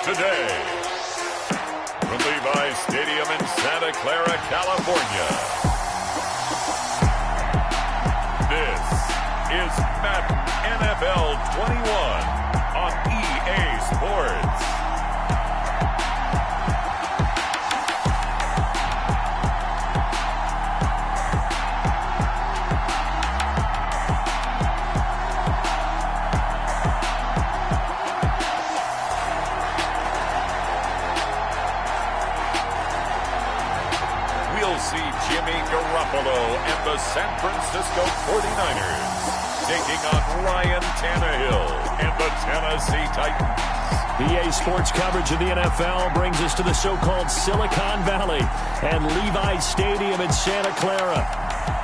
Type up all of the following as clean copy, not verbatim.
today. From Levi's Stadium in Santa Clara, California. This is Madden NFL 21 on EA Sports. And the San Francisco 49ers taking on Ryan Tannehill and the Tennessee Titans. EA Sports coverage of the NFL brings us to the so-called Silicon Valley and Levi's Stadium in Santa Clara.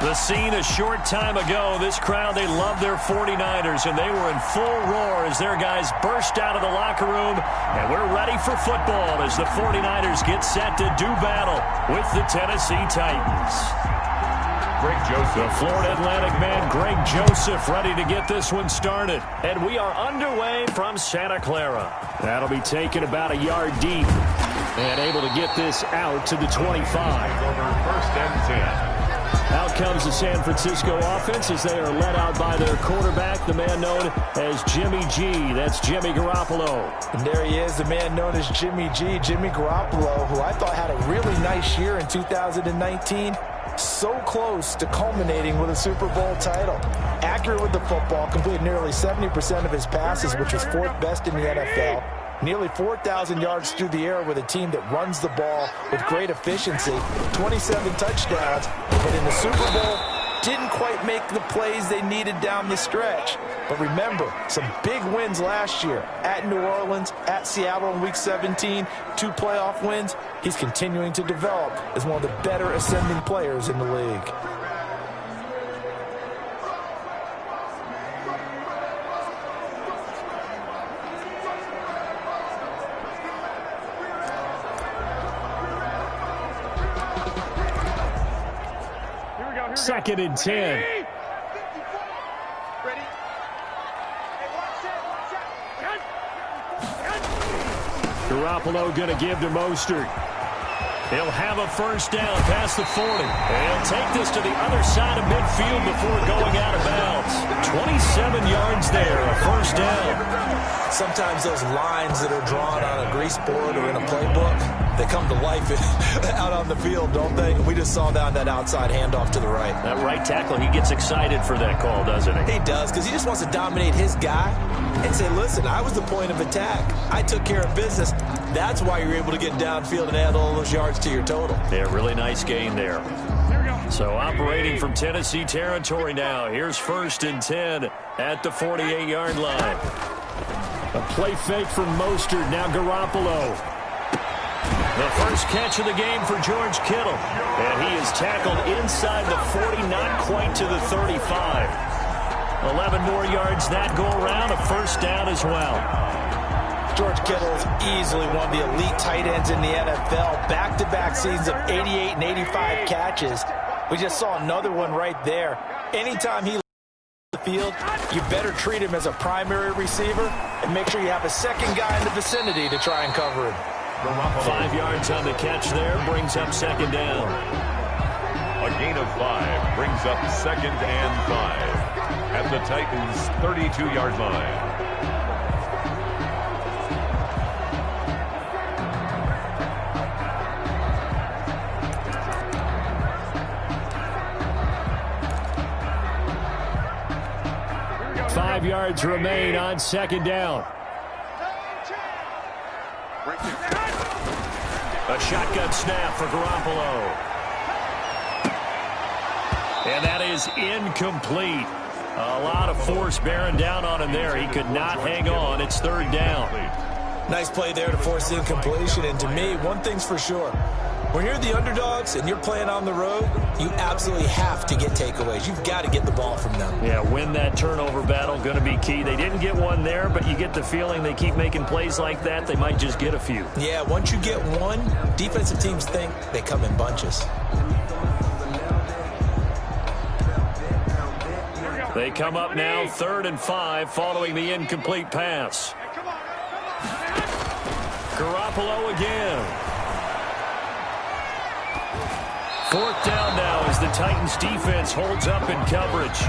The scene a short time ago, this crowd, they love their 49ers, and they were in full roar as their guys burst out of the locker room, and we're ready for football as the 49ers get set to do battle with the Tennessee Titans. Greg Joseph. The Florida Atlantic man, Greg Joseph, ready to get this one started. And we are underway from Santa Clara. That'll be taken about a yard deep and able to get this out to the 25. Over first and 10. Out comes the San Francisco offense as they are led out by their quarterback, the man known as Jimmy G. That's Jimmy Garoppolo. And there he is, the man known as Jimmy G, Jimmy Garoppolo, who I thought had a really nice year in 2019. So close to culminating with a Super Bowl title. Accurate with the football, completed nearly 70% of his passes, which was fourth best in the NFL. Nearly 4,000 yards through the air with a team that runs the ball with great efficiency. 27 touchdowns, but in the Super Bowl, didn't quite make the plays they needed down the stretch. But remember, some big wins last year at New Orleans, at Seattle in Week 17, 2 playoff wins. He's continuing to develop as one of the better ascending players in the league. Second and 10. Garoppolo going to give to Mostert. He'll have a first down past the 40. He'll take this to the other side of midfield before going out of bounds. 27 yards there, a first down. Sometimes those lines that are drawn on a grease board or in a playbook, they come to life out on the field, don't they? We just saw that on that outside handoff to the right. That right tackle, he gets excited for that call, doesn't he? He does, because he just wants to dominate his guy and say, listen, I was the point of attack. I took care of business. That's why you're able to get downfield and add all those yards to your total. Yeah, really nice gain there. So operating from Tennessee territory now. Here's first and 10 at the 48-yard line. A play fake from Mostert, now Garoppolo. The first catch of the game for George Kittle. And he is tackled inside the 40, not quite to the 35. 11 more yards that go around, a first down as well. George Kittle is easily one of the elite tight ends in the NFL. Back-to-back seasons of 88 and 85 catches. We just saw another one right there. Anytime he the field, you better treat him as a primary receiver and make sure you have a second guy in the vicinity to try and cover him. 5 yards on the catch there, brings up second down. A gain of 5 brings up second and 5 at the Titans' 32-yard line. Five yards remain on second down. A shotgun snap for Garoppolo. And that is incomplete. A lot of force bearing down on him there. He could not hang on. It's third down. Nice play there to force incompletion. And to me, one thing's for sure. When you're the underdogs and you're playing on the road, you absolutely have to get takeaways. You've got to get the ball from them. Yeah, win that turnover battle, going to be key. They didn't get one there, but you get the feeling they keep making plays like that, they might just get a few. Yeah, once you get one, defensive teams think they come in bunches. They come up now, 3rd and 5, following the incomplete pass. Garoppolo again. Fourth down now as the Titans defense holds up in coverage.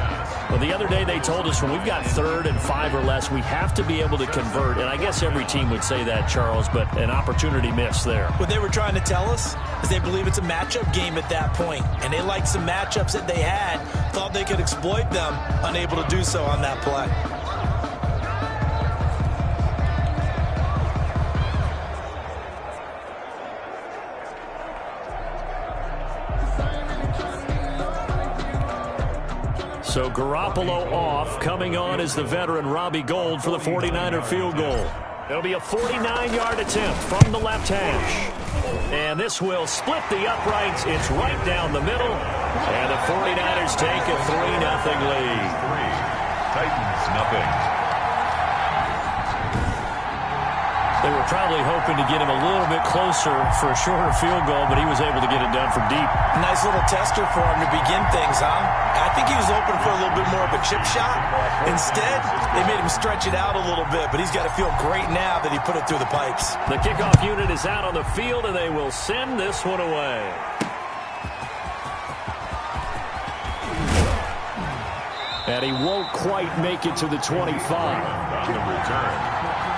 Well, the other day they told us when we've got 3rd and 5 or less, we have to be able to convert. And I guess every team would say that, Charles, but an opportunity missed there. What they were trying to tell us is they believe it's a matchup game at that point. And they liked some matchups that they had, thought they could exploit them, unable to do so on that play. So Garoppolo off. Coming on is the veteran Robbie Gould for the 49er field goal. It'll be a 49-yard attempt from the left hash. And this will split the uprights. It's right down the middle. And the 49ers take a 3-0 lead. Titans nothing. They were probably hoping to get him a little bit closer for a shorter field goal, but he was able to get it done from deep. Nice little tester for him to begin things, huh? I think he was hoping for a little bit more of a chip shot. Instead, they made him stretch it out a little bit, but he's got to feel great now that he put it through the pipes. The kickoff unit is out on the field, and they will send this one away. And he won't quite make it to the 25. On the return.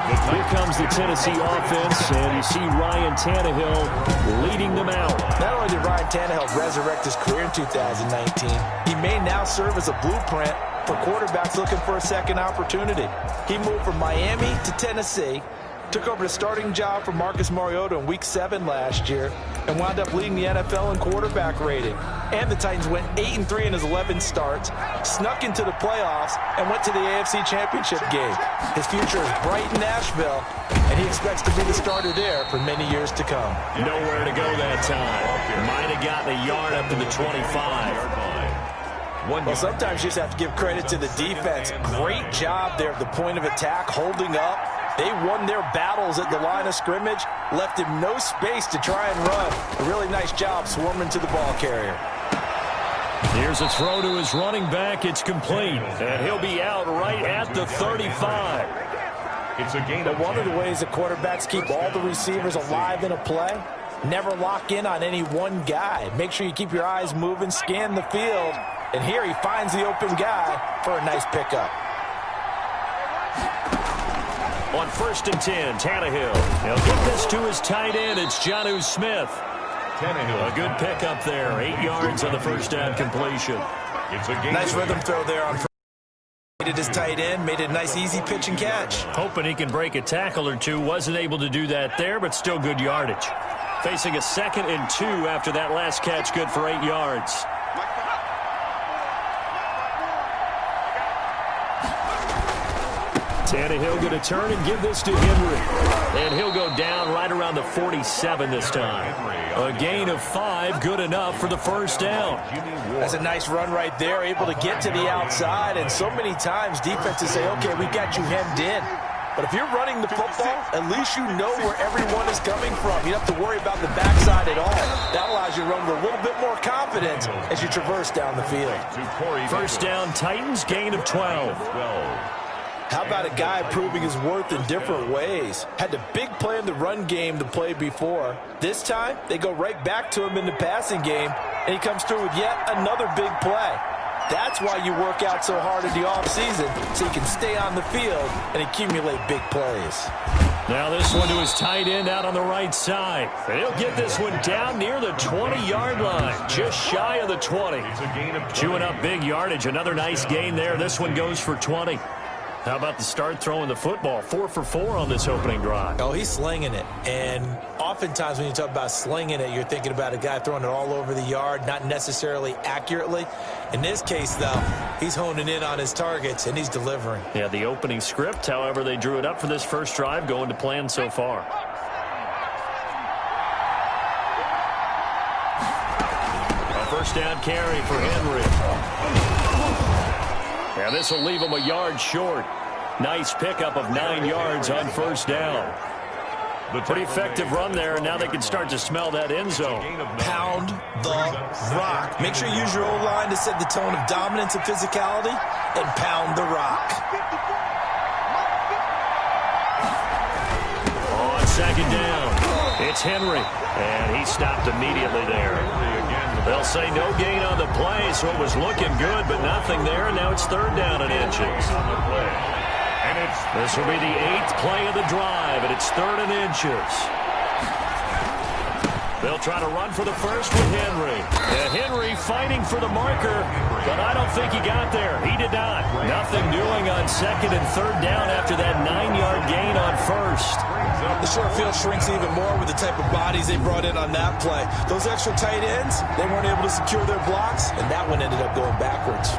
Here comes the Tennessee offense, and you see Ryan Tannehill leading them out. Not only did Ryan Tannehill resurrect his career in 2019, he may now serve as a blueprint for quarterbacks looking for a second opportunity. He moved from Miami to Tennessee, took over the starting job for Marcus Mariota in Week 7 last year, and wound up leading the NFL in quarterback rating. And the Titans went 8-3 in his 11 starts, snuck into the playoffs, and went to the AFC Championship game. His future is bright in Nashville, and he expects to be the starter there for many years to come. Nowhere to go that time. Might have gotten a yard up to the 25. Well, sometimes you just have to give credit to the defense. Great job there at the point of attack, holding up. They won their battles at the line of scrimmage, left him no space to try and run. A really nice job swarming to the ball carrier. Here's a throw to his running back. It's complete, and he'll be out right at the 35. It's a gain of 10. One of the ways that quarterbacks keep all the receivers alive in a play, never lock in on any one guy. Make sure you keep your eyes moving, scan the field, and here he finds the open guy for a nice pickup. On 1st and 10, Tannehill. He'll get this to his tight end. It's Jonnu Smith. Tannehill. A good pickup there. 8 yards on the first down completion. It's a gain. Nice rhythm throw there on his tight end. Made it a nice, easy pitch and catch. Hoping he can break a tackle or two. Wasn't able to do that there, but still good yardage. Facing a 2nd and 2 after that last catch. Good for 8 yards. Tannehill going to turn and give this to Henry. And he'll go down right around the 47 this time. A gain of 5, good enough for the first down. That's a nice run right there, able to get to the outside. And so many times defenses say, okay, we got you hemmed in. But if you're running the football, at least you know where everyone is coming from. You don't have to worry about the backside at all. That allows you to run with a little bit more confidence as you traverse down the field. First down, Titans, gain of 12. How about a guy proving his worth in different ways? Had the big play in the run game the play before. This time, they go right back to him in the passing game, and he comes through with yet another big play. That's why you work out so hard in the offseason, so you can stay on the field and accumulate big plays. Now this one to his tight end out on the right side. And he'll get this one down near the 20-yard line, just shy of the 20. Chewing up big yardage, another nice gain there. This one goes for 20. How about the start throwing the football? 4 for 4 on this opening drive. Oh, he's slinging it. And oftentimes when you talk about slinging it, you're thinking about a guy throwing it all over the yard, not necessarily accurately. In this case, though, he's honing in on his targets, and he's delivering. Yeah, the opening script, however, they drew it up for this first drive, going to plan so far. A first down carry for Henry. Yeah, this will leave him a yard short. Nice pickup of 9 yards on first down. Pretty effective run there, and now they can start to smell that end zone. Pound the rock. Make sure you use your O-line to set the tone of dominance and physicality, and pound the rock. On second down. It's Henry, and he stopped immediately there. They'll say no gain on the play, so it was looking good, but nothing there, and now it's third down and inches. This will be the 8th play of the drive, and it's third and inches. They'll try to run for the first with Henry. Henry fighting for the marker, but I don't think he got there. He did not. Nothing doing on second and third down after that 9-yard gain on first. The short field shrinks even more with the type of bodies they brought in on that play. Those extra tight ends, they weren't able to secure their blocks, and that one ended up going backwards.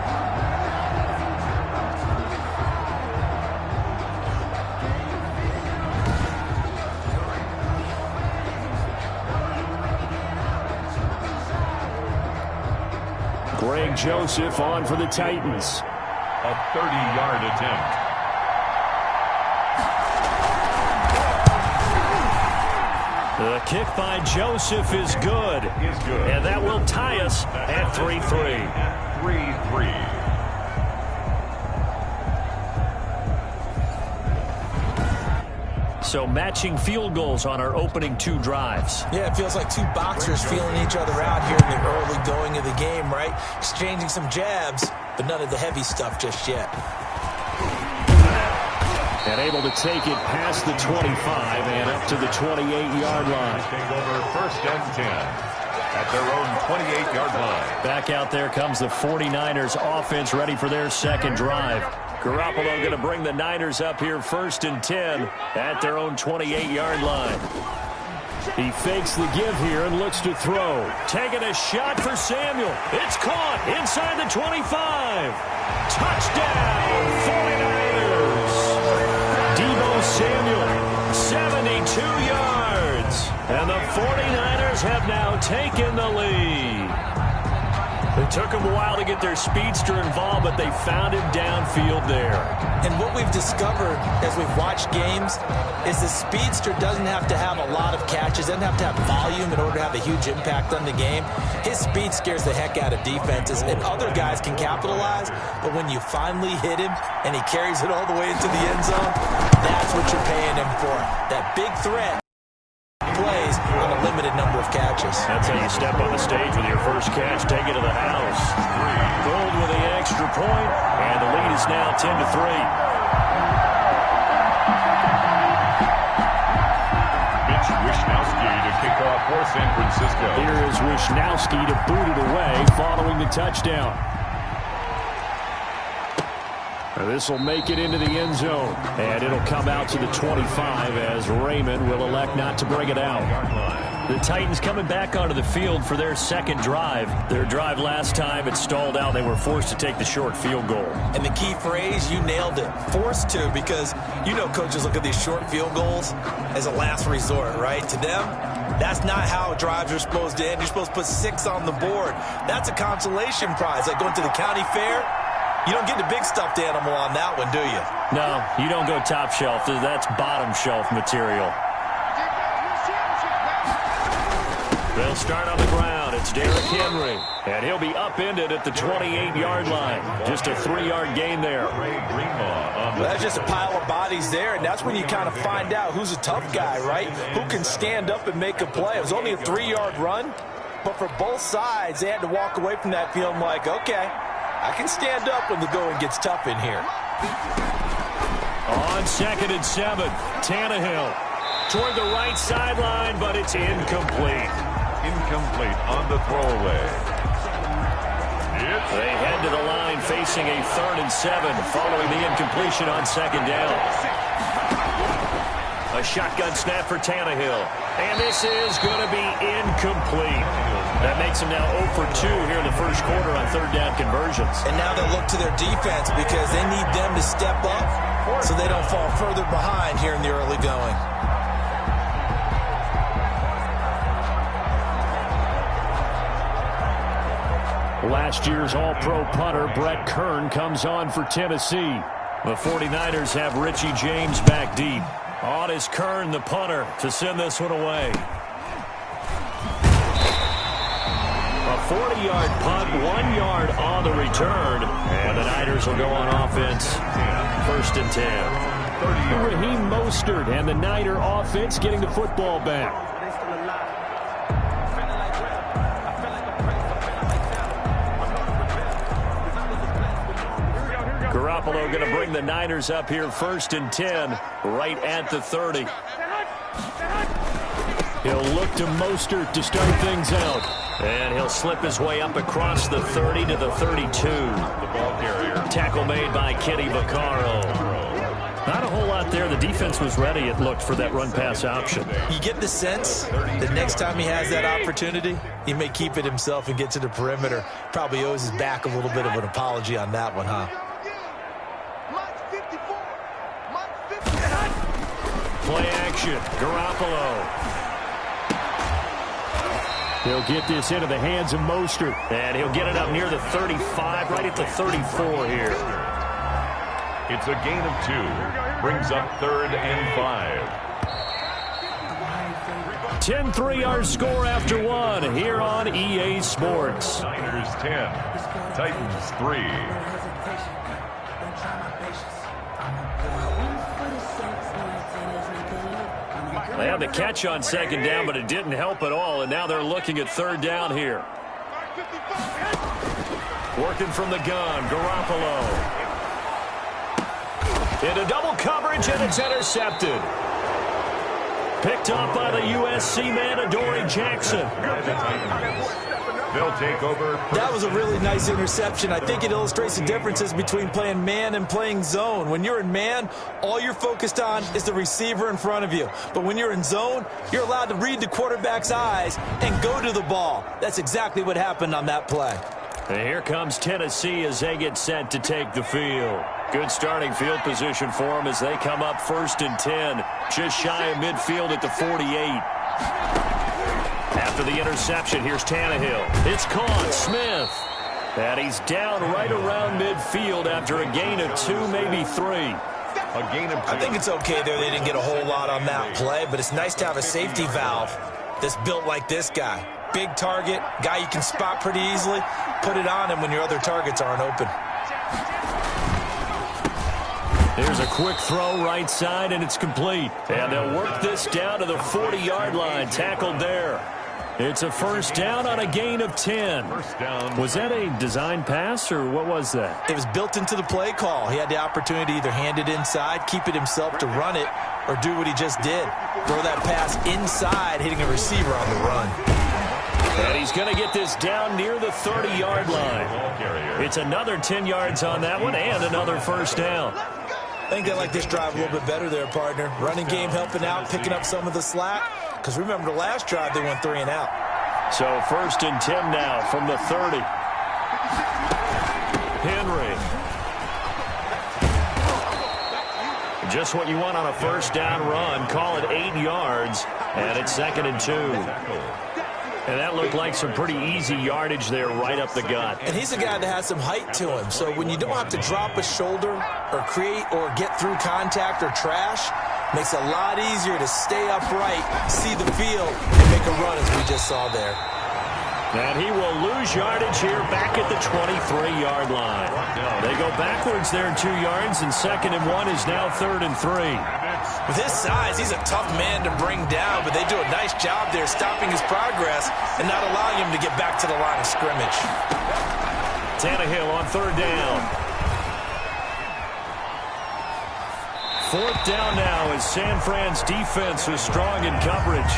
Greg Joseph on for the Titans. A 30-yard attempt. The kick by Joseph is good. And that will tie us at 3-3. 3-3. So matching field goals on our opening 2 drives. Yeah, it feels like 2 boxers feeling each other out here in the early going of the game, right? Exchanging some jabs, but none of the heavy stuff just yet. And able to take it past the 25 and up to the 28-yard line. Take over first and 10 at their own 28-yard line. Back out there comes the 49ers offense ready for their second drive. Garoppolo going to bring the Niners up here first and 10 at their own 28-yard line. He fakes the give here and looks to throw. Taking a shot for Samuel. It's caught inside the 25. Touchdown, 49ers. Deebo Samuel, 72 yards. And the 49ers have now taken the lead. It took them a while to get their speedster involved, but they found him downfield there. And what we've discovered as we've watched games is the speedster doesn't have to have a lot of catches, doesn't have to have volume in order to have a huge impact on the game. His speed scares the heck out of defenses, and other guys can capitalize, but when you finally hit him and he carries it all the way into the end zone, that's what you're paying him for. That big threat plays on a limited number of catches. That's how you step on the stage with your first catch, take it to the house. Filled with the extra point, and the lead is now 10-3. Mitch Wishnowsky to kick off for San Francisco. Here is Wishnowsky to boot it away following the touchdown. This will make it into the end zone, and it'll come out to the 25 as Raymond will elect not to bring it out. The Titans coming back onto the field for their second drive. Their drive last time, it stalled out. They were forced to take the short field goal. And the key phrase, you nailed it, forced to, because you know coaches look at these short field goals as a last resort, right? To them, that's not how drives are supposed to end. You're supposed to put 6 on the board. That's a consolation prize, like going to the county fair. You don't get the big stuffed animal on that one, do you? No, you don't go top shelf. That's bottom shelf material. They'll start on the ground. It's Derrick Henry, and he'll be upended at the 28-yard line. Just a 3-yard gain there. Well, that's just a pile of bodies there, and that's when you kind of find out who's a tough guy, right? Who can stand up and make a play. It was only a 3-yard run, but for both sides, they had to walk away from that feeling like, okay, I can stand up when the going gets tough in here. On 2nd and 7, Tannehill toward the right sideline, but it's incomplete. Incomplete on the throwaway. They head to the line facing a 3rd and 7 following the incompletion on 2nd down. A shotgun snap for Tannehill. And this is going to be incomplete. That makes him now 0 for 2 here in the first quarter on 3rd down conversions. And now they'll look to their defense because they need them to step up so they don't fall further behind here in the early going. Last year's All-Pro punter Brett Kern comes on for Tennessee. The 49ers have Richie James back deep. On is Kern, the punter, to send this one away. A 40-yard punt, 1 yard on the return. And the Niners will go on offense. 1st and 10. Raheem Mostert and the Niner offense getting the football back. Garoppolo going to bring the Niners up here 1st and 10, right at the 30. He'll look to Mostert to start things out. And he'll slip his way up across the 30 to the 32. The ball carrier. Tackle made by Kenny Vaccaro. Not a whole lot there. The defense was ready, it looked, for that run-pass option. You get the sense that next time he has that opportunity, he may keep it himself and get to the perimeter. Probably owes his back a little bit of an apology on that one, huh? Play action. Garoppolo. He'll get this into the hands of Mostert. And he'll get it up near the 35, right at the 34 here. It's a gain of 2. Brings up 3rd and 5. 10-3 our score after 1 here on EA Sports. Niners 10. Titans 3. They had the catch on 2nd down, but it didn't help at all, and now they're looking at 3rd down here. Working from the gun, Garoppolo. Into double coverage, and it's intercepted. Picked off by the USC man, Adoree Jackson. They'll take over. That was a really nice interception. I think it illustrates the differences between playing man and playing zone. When you're in man, all you're focused on is the receiver in front of you. But when you're in zone, you're allowed to read the quarterback's eyes and go to the ball. That's exactly what happened on that play. And here comes Tennessee as they get set to take the field. Good starting field position for them as they come up 1st and 10. Just shy of midfield at the 48. After the interception, here's Tannehill. It's caught. Smith. And he's down right around midfield after a gain of 2, maybe 3. A gain of 2. I think it's okay there. They didn't get a whole lot on that play, but it's nice to have a safety valve that's built like this guy. Big target, guy you can spot pretty easily. Put it on him when your other targets aren't open. Here's a quick throw right side, and it's complete. And they'll work this down to the 40-yard line. Tackled there. It's a 1st down on a gain of 10. Was that a design pass, or what was that? It was built into the play call. He had the opportunity to either hand it inside, keep it himself to run it, or do what he just did. Throw that pass inside, hitting a receiver on the run. And he's going to get this down near the 30-yard line. It's another 10 yards on that one and another 1st down. I think they like this drive a little bit better there, partner. Running game helping out, picking up some of the slack. Because remember, the last drive, they went 3 and out. So 1st and 10 now from the 30. Henry. Just what you want on a 1st down run. Call it 8 yards. And it's 2nd and 2. And that looked like some pretty easy yardage there right up the gut. And he's a guy that has some height to him. So when you don't have to drop a shoulder or create or get through contact or trash, makes it a lot easier to stay upright, see the field, and make a run as we just saw there. And he will lose yardage here back at the 23-yard line. They go backwards there 2 yards, and 2nd and 1 is now 3rd and 3. With his size, he's a tough man to bring down, but they do a nice job there stopping his progress and not allowing him to get back to the line of scrimmage. Tannehill on 3rd down. 4th down now as San Fran's defense was strong in coverage.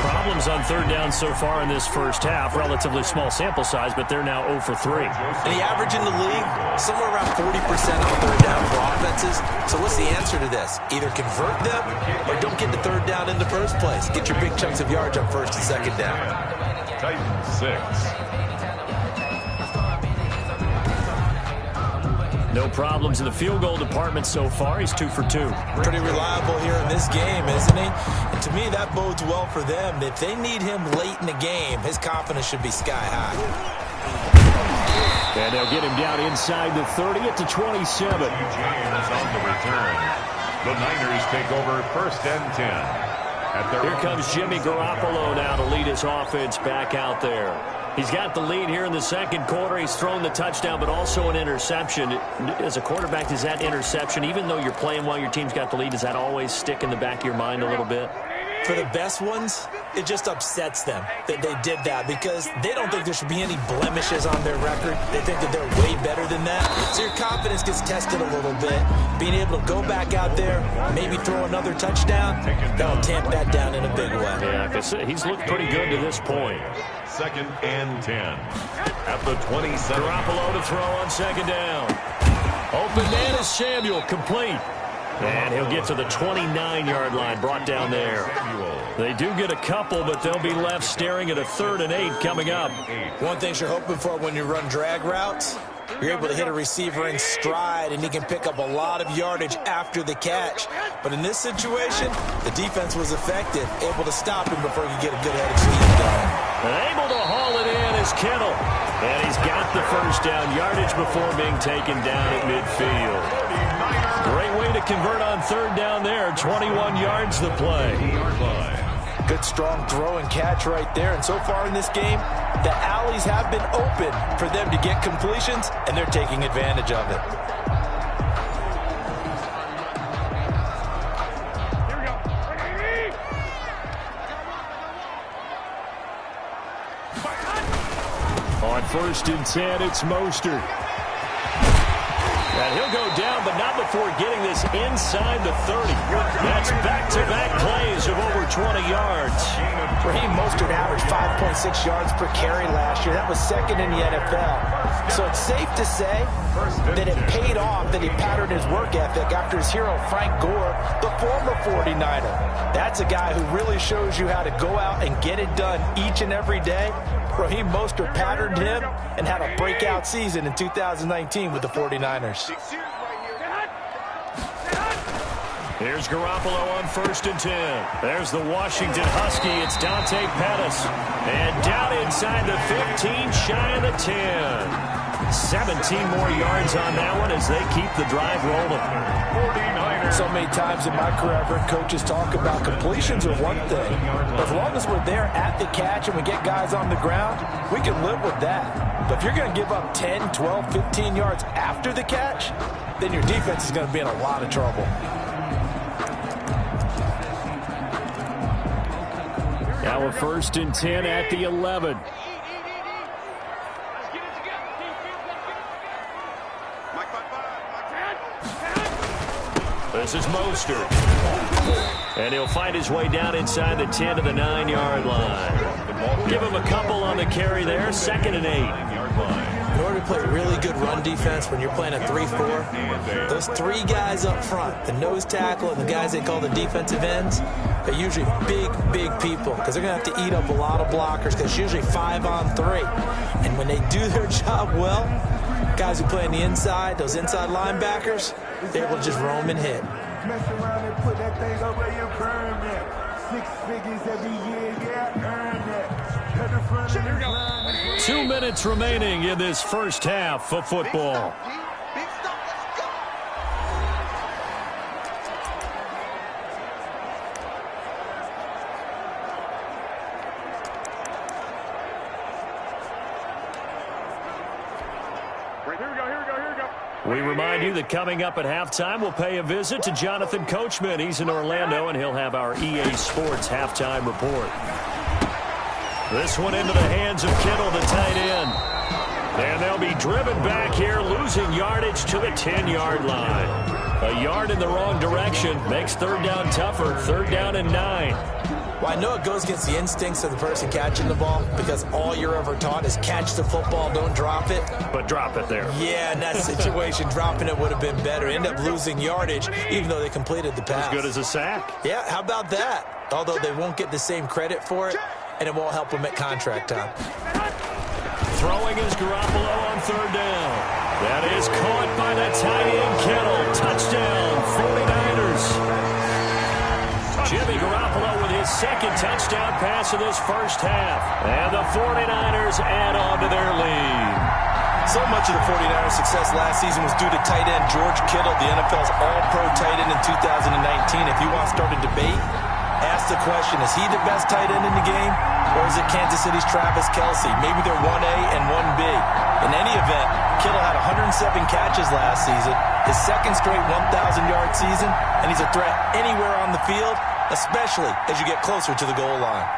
Problems on 3rd down so far in this 1st half. Relatively small sample size, but they're now 0 for 3. And the average in the league, somewhere around 40% on 3rd down for offenses. So what's the answer to this? Either convert them or don't get the 3rd down in the first place. Get your big chunks of yards on 1st and 2nd down. Titans 6. No problems in the field goal department so far. He's 2 for 2. Pretty reliable here in this game, isn't he? And to me, that bodes well for them. If they need him late in the game, his confidence should be sky high. And they'll get him down inside the 30 at the 27. James on the return. The Niners take over 1st and 10. Here comes Jimmy Garoppolo now to lead his offense back out there. He's got the lead here in the second quarter. He's thrown the touchdown, but also an interception. As a quarterback, does that interception, even though you're playing while your team's got the lead, does that always stick in the back of your mind a little bit? For the best ones, it just upsets them that they did that because they don't think there should be any blemishes on their record. They think that they're way better than that. So your confidence gets tested a little bit. Being able to go back out there, maybe throw another touchdown, that'll tamp that down in a big way. Yeah, because he's looked pretty good to this point. 2nd and 10 at the 27. Garoppolo to throw on 2nd down. Open man is Samuel, complete. And he'll get to the 29-yard line, brought down there. They do get a couple, but they'll be left staring at a 3rd and 8 coming up. One thing you're hoping for when you run drag routes, you're able to hit a receiver in stride, and he can pick up a lot of yardage after the catch. But in this situation, the defense was effective, able to stop him before he could get a good head of steam going. And able to haul it in is Kittle. And he's got the 1st down, yardage before being taken down at midfield. Great way to convert on 3rd down there. 21 yards the play. Good strong throw and catch right there. And so far in this game, the alleys have been open for them to get completions, and they're taking advantage of it. On 1st and 10, it's Mostert. And he'll go down, but not before getting this inside the 30. That's back-to-back plays of over 20 yards. Raheem Mostert averaged 5.6 yards per carry last year. That was 2nd in the NFL. So it's safe to say that it paid off that he patterned his work ethic after his hero, Frank Gore, the former 49er. That's a guy who really shows you how to go out and get it done each and every day. Raheem Mostert patterned him and had a breakout season in 2019 with the 49ers. Here's Garoppolo on 1st and 10. There's the Washington Husky. It's Dante Pettis. And down inside the 15, shy of the 10. 17 more yards on that one as they keep the drive rolling. So many times in my career, I've heard coaches talk about completions are one thing. As long as we're there at the catch and we get guys on the ground, we can live with that. But if you're going to give up 10, 12, 15 yards after the catch, then your defense is going to be in a lot of trouble. Now a 1st and 10 at the 11. This is Mostert. And he'll find his way down inside the 10 to the 9-yard line. Give him a couple on the carry there. 2nd and 8. In order to play really good run defense when you're playing a 3-4, those 3 guys up front, the nose tackle and the guys they call the defensive ends, they're usually big, big people because they're going to have to eat up a lot of blockers because it's usually 5 on 3. And when they do their job well, guys who play on the inside, those inside linebackers, they're able to just roam and hit. Mess around and put that thing over your permit. 6 figures every year, yeah, earn that. At the front of the line. 2 minutes remaining in this first half of football. We remind you that coming up at halftime, we'll pay a visit to Jonathan Coachman. He's in Orlando, and he'll have our EA Sports halftime report. This one into the hands of Kittle, the tight end. And they'll be driven back here, losing yardage to the 10-yard line. A yard in the wrong direction makes 3rd down tougher. 3rd down and 9. Well, I know it goes against the instincts of the person catching the ball because all you're ever taught is catch the football, don't drop it. But drop it there. Yeah, in that situation, dropping it would have been better. End up losing yardage, even though they completed the pass. As good as a sack. Yeah, how about that? Although they won't get the same credit for it, and it won't help them at contract time. Throwing is Garoppolo on 3rd down. That is caught by the tight end Kittle. Touchdown, 49ers. Jimmy Garoppolo with his 2nd touchdown pass of this first half. And the 49ers add on to their lead. So much of the 49ers' success last season was due to tight end George Kittle, the NFL's all-pro tight end in 2019. If you want to start a debate, Ask the question, is he the best tight end in the game? Or is it Kansas City's Travis Kelce? Maybe they're 1A and 1B. In any event, Kittle had 107 catches last season, his second straight 1,000-yard season, and he's a threat anywhere on the field, especially as you get closer to the goal line.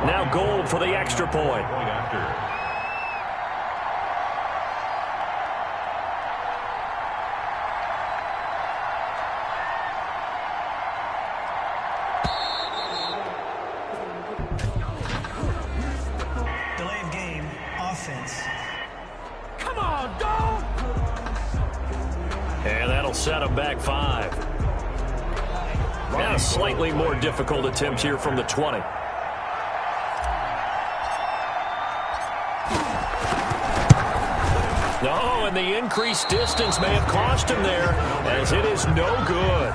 Now Gold for the extra point. Delay of game, offense. Come on, dog! And that'll set him back 5. Now slightly more difficult attempt here from the 20. No, and the increased distance may have cost him there, as it is no good.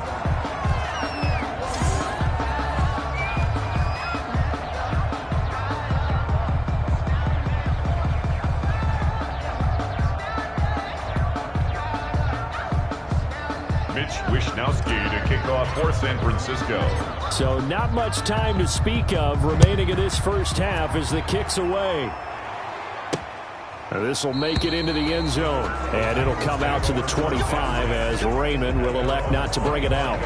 Mitch Wishnowsky to kick off for San Francisco. So not much time to speak of remaining in this first half as the kick's away. This will make it into the end zone, and it'll come out to the 25 as Raymond will elect not to bring it out.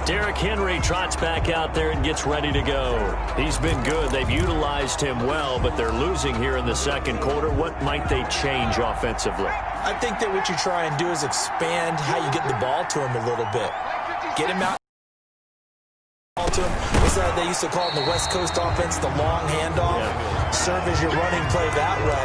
Derrick Henry trots back out there and gets ready to go. He's been good. They've utilized him well, but they're losing here in the second quarter. What might they change offensively? I think that what you try and do is expand how you get the ball to him a little bit. Get him out to him. What's that they used to call it in the West Coast offense, the long handoff? Yeah. Serve as your running play that way,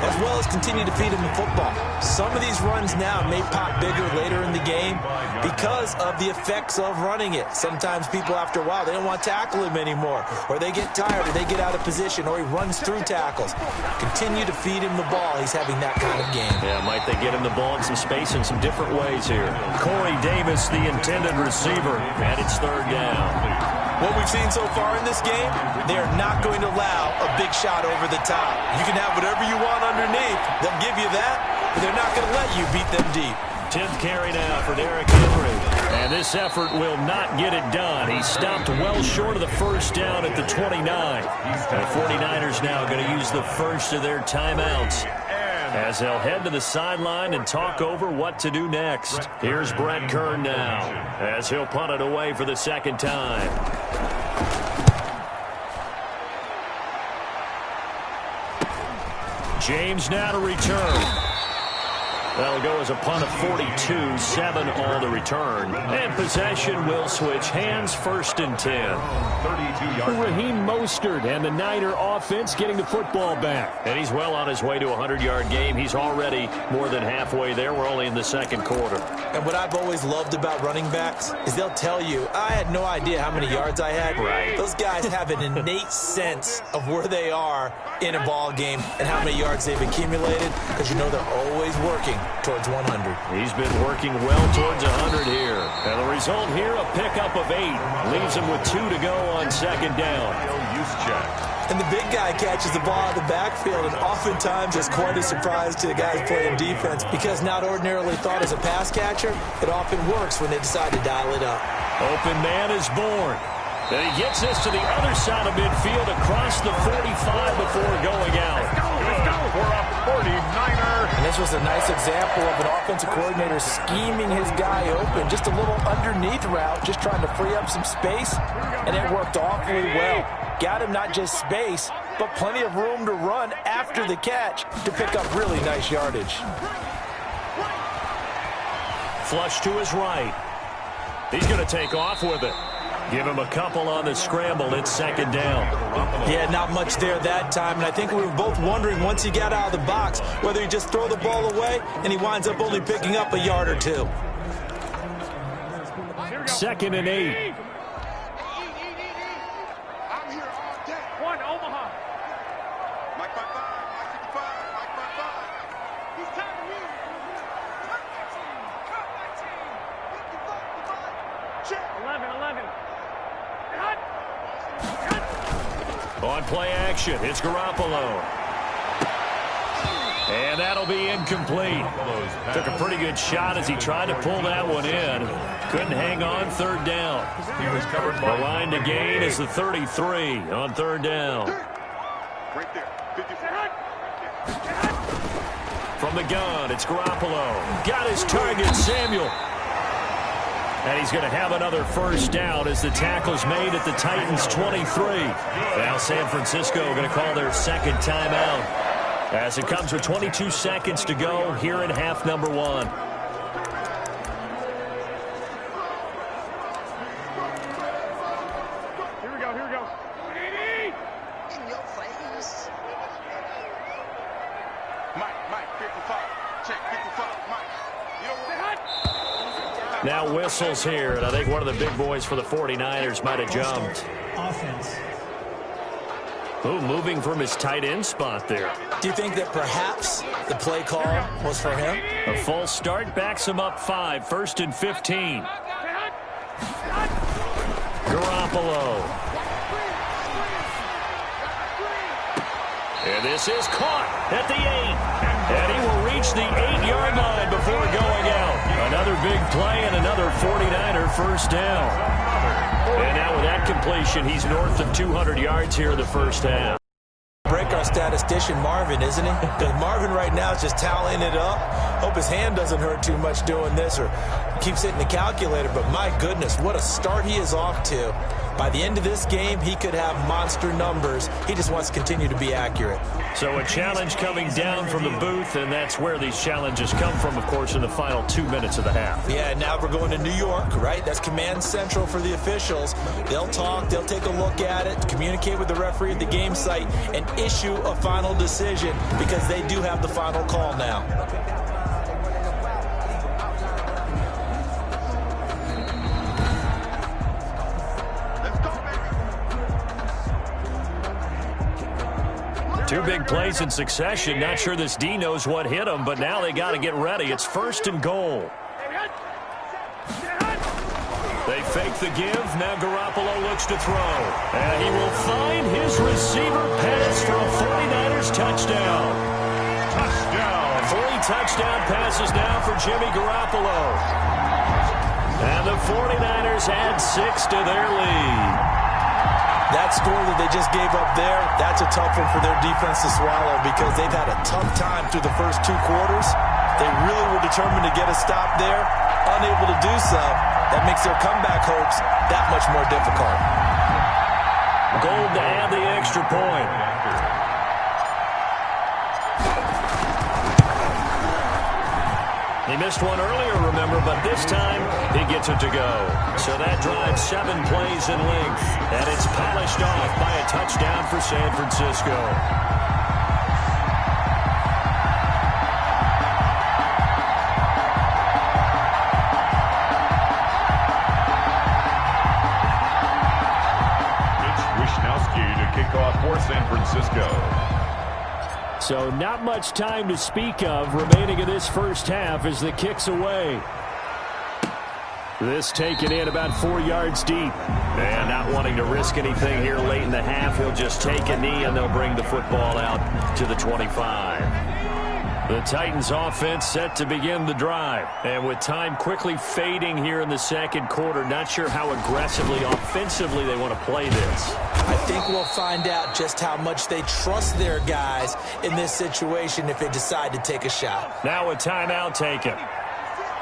as well as continue to feed him the football. Some of these runs now may pop bigger later in the game because of the effects of running it. Sometimes people, after a while, they don't want to tackle him anymore, or they get tired, or they get out of position, or he runs through tackles. Continue to feed him the ball. He's having that kind of game. Yeah, might they get him the ball in some space in some different ways here. Corey Davis, the intended receiver, and it's third down. What we've seen so far in this game, they are not going to allow a big shot over the top. You can have whatever you want underneath. They'll give you that, but they're not going to let you beat them deep. 10th carry now for Derrick Henry. And this effort will not get it done. He stopped well short of the first down at the 29. The 49ers now going to use the first of their timeouts as they'll head to the sideline and talk over what to do next. Here's Brett Kern now as he'll punt it away for the second time. James now to return. That'll go as a punt of 42, 7 on the return. And possession will switch hands, first and 10. 32-yard. Raheem Mostert and the Niner offense getting the football back. And he's well on his way to a 100-yard game. He's already more than halfway there. We're only in the second quarter. And what I've always loved about running backs is they'll tell you, I had no idea how many yards I had. Right. Those guys have an innate sense of where they are in a ball game and how many yards they've accumulated, because you know they're always working towards 100. He's been working well towards 100 here. And the result here, a pickup of 8. Leaves him with 2 to go on second down. And the big guy catches the ball out of the backfield, and oftentimes it's quite a surprise to the guys playing defense, because not ordinarily thought as a pass catcher, it often works when they decide to dial it up. Open man is born. And he gets this to the other side of midfield across the 45 before going out. Let's go for a 49er. And this was a nice example of an offensive coordinator scheming his guy open. Just a little underneath route, just trying to free up some space, and it worked awfully well. Got him not just space, but plenty of room to run after the catch to pick up really nice yardage. Flush to his right. He's going to take off with it. Give him a couple on the scramble. It's second down. Yeah, not much there that time. And I think we were both wondering once he got out of the box whether he just throw the ball away and he winds up only picking up a yard or 2. Second and 8. One, Omaha. Mike 55, Mike 55, Mike 55. He's tagging you. Check. 11. On play action, it's Garoppolo. And that'll be incomplete. Took a pretty good shot as he tried to pull that one in. Couldn't hang on third down. He was covered The by line to gain is the 33 on third down. Right there. 54. From the gun, it's Garoppolo. Got his target, Samuel. And he's going to have another first down as the tackle's made at the Titans' 23. Now San Francisco going to call their second timeout as it comes with 22 seconds to go here in half number one. Here we go, here we go. In your face. Mike, 55. Check, 55. Mike. You know what? Now whistles here, and I think one of the big boys for the 49ers might have jumped. Offense. Ooh, moving from his tight end spot there. Do you think that perhaps the play call was for him? A full start backs him up 5, 1st and 15. Garoppolo. And this is caught at the 8. And he will reach the 8-yard line before going out. Another big play and another 49er first down. And now with that completion, he's north of 200 yards here in the first half. Break our statistician Marvin, isn't he? Because Marvin right now is just tallying it up. Hope his hand doesn't hurt too much doing this or keeps hitting the calculator. But my goodness, what a start he is off to. By the end of this game, he could have monster numbers. He just wants to continue to be accurate. So a challenge coming down from the booth, and that's where these challenges come from, of course, in the final 2 minutes of the half. Yeah, now we're going to New York, right? That's command central for the officials. They'll talk, they'll take a look at it, communicate with the referee at the game site, and issue a final decision because they do have the final call now. Two big plays in succession. Not sure this D knows what hit him, but now they got to get ready. It's 1st and goal. They fake the give. Now Garoppolo looks to throw. And he will find his receiver pass for a 49ers touchdown. touchdown. 3 touchdown passes now for Jimmy Garoppolo. And the 49ers add 6 to their lead. That score that they just gave up there, that's a tough one for their defense to swallow because they've had a tough time through the first 2 quarters. They really were determined to get a stop there, unable to do so. That makes their comeback hopes that much more difficult. Gold to add the extra point. He missed one earlier, remember, but this time he gets it to go. So that drives 7 plays in length, and it's polished off by a touchdown for San Francisco. Mitch Wishnowsky to kick off for San Francisco. So not much time to speak of remaining in this first half as the kick's away. This taken in about 4 yards deep. And not wanting to risk anything here late in the half, he'll just take a knee and they'll bring the football out to the 25. The Titans offense set to begin the drive. And with time quickly fading here in the second quarter, not sure how aggressively, offensively they want to play this. I think we'll find out just how much they trust their guys in this situation if they decide to take a shot. Now a timeout taken.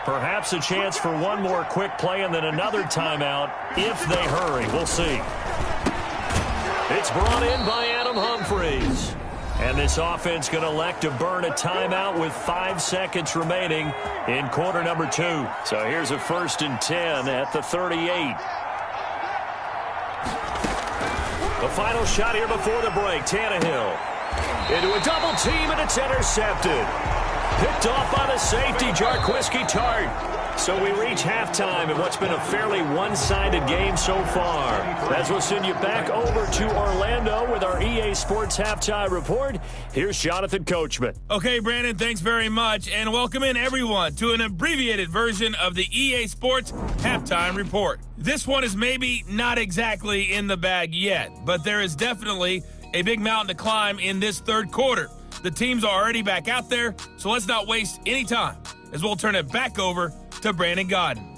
Perhaps a chance for one more quick play and then another timeout if they hurry. We'll see. It's brought in by Adam Humphries. And this offense going to elect to burn a timeout with 5 seconds remaining in quarter number 2. So here's a 1st and 10 at the 38. The final shot here before the break. Tannehill into a double team, and it's intercepted. Picked off by the safety, Jarquiski Tart. So we reach halftime in what's been a fairly one-sided game so far. As we'll send you back over to Orlando with our EA Sports Halftime Report, here's Jonathan Coachman. Okay, Brandon, thanks very much, and welcome in everyone to an abbreviated version of the EA Sports Halftime Report. This one is maybe not exactly in the bag yet, but there is definitely a big mountain to climb in this third quarter. The teams are already back out there, so let's not waste any time as we'll turn it back over to Brandon Godden.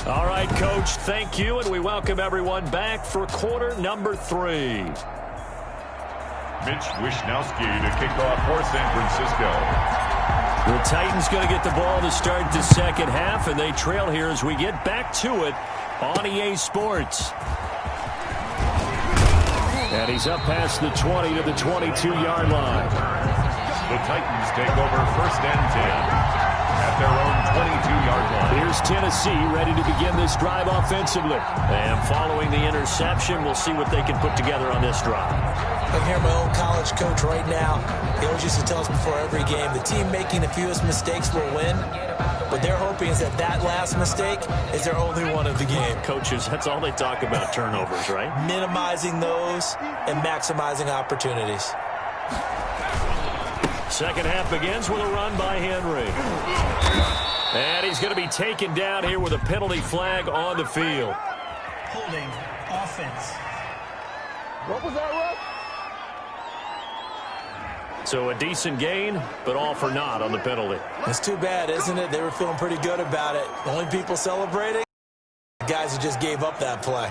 All right, Coach, thank you, and we welcome everyone back for quarter number 3. Mitch Wishnowsky to kick off for San Francisco. The Titans going to get the ball to start the second half, and they trail here as we get back to it on EA Sports. And he's up past the 20 to the 22-yard line. The Titans take over 1st and 10. At their own 22-yard line. Here's Tennessee ready to begin this drive offensively. And following the interception, we'll see what they can put together on this drive. I hear my own college coach right now. He always used to tell us before every game, the team making the fewest mistakes will win. What they're hoping is that last mistake is their only one of the game. Coaches, that's all they talk about, turnovers, right? Minimizing those and maximizing opportunities. Second half begins with a run by Henry. And he's going to be taken down here with a penalty flag on the field. Holding offense. What was that, Russ? So a decent gain, but all for naught on the penalty. It's too bad, isn't it? They were feeling pretty good about it. The only people celebrating, the guys who just gave up that play.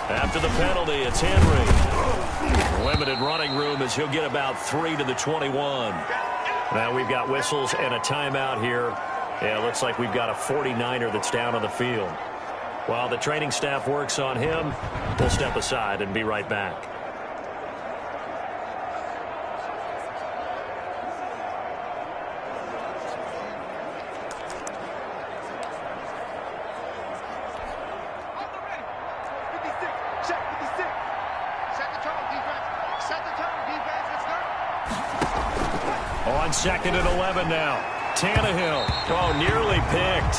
After the penalty, it's Henry. Limited running room as he'll get about 3 to the 21. Now we've got whistles and a timeout here. Yeah, it looks like we've got a 49er that's down on the field. While the training staff works on him, we'll step aside and be right back. On 2nd and 11 now. Tannehill. Oh, nearly picked.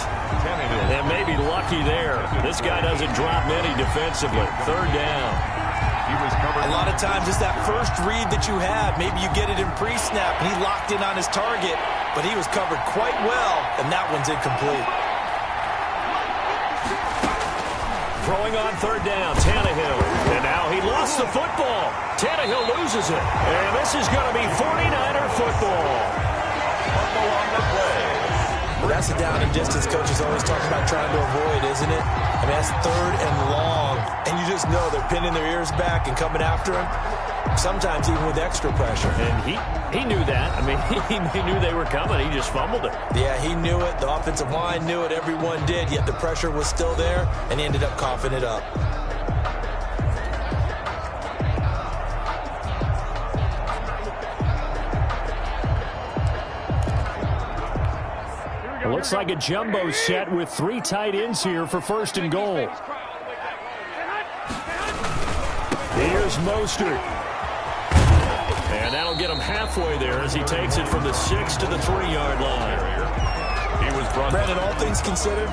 And maybe lucky there. This guy doesn't drop many defensively. 3rd down. He was covered. A lot of times it's that first read that you have. Maybe you get it in pre-snap, and he locked in on his target, but he was covered quite well, and that one's incomplete. Throwing on 3rd down, Tannehill. And now he lost the football. Tannehill loses it. And this is going to be 49er football. That's a down and distance coaches always talk about trying to avoid, isn't it? I mean, that's 3rd and long. And you just know they're pinning their ears back and coming after him. Sometimes even with extra pressure. And he knew that. I mean, he knew they were coming. He just fumbled it. Yeah, he knew it. The offensive line knew it. Everyone did. Yet the pressure was still there, and he ended up coughing it up. It looks like a jumbo set with 3 tight ends here for 1st and goal. Here's Mostert. And that'll get him halfway there as he takes it from the 6 to the 3-yard line. He was brought. Brandon, all things considered,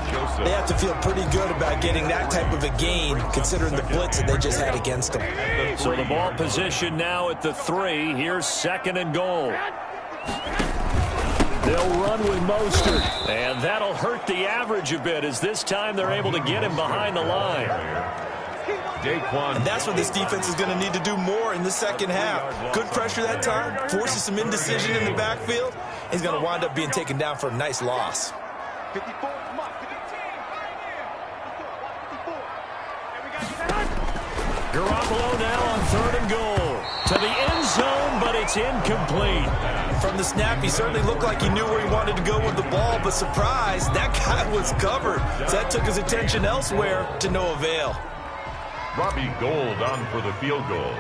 they have to feel pretty good about getting that type of a gain, considering the blitz that they just had against them. So the ball position now at the 3. Here's 2nd and goal. They'll run with Mostert. And that'll hurt the average a bit as this time they're able to get him behind the line. And that's what this defense is going to need to do more in the second half. Good pressure that time, forces some indecision in the backfield. He's going to wind up being taken down for a nice loss. Garoppolo now on 3rd and goal. To the end zone, but it's incomplete. From the snap, he certainly looked like he knew where he wanted to go with the ball, but surprise, that guy was covered. So that took his attention elsewhere to no avail. Robbie Gould on for the field goal.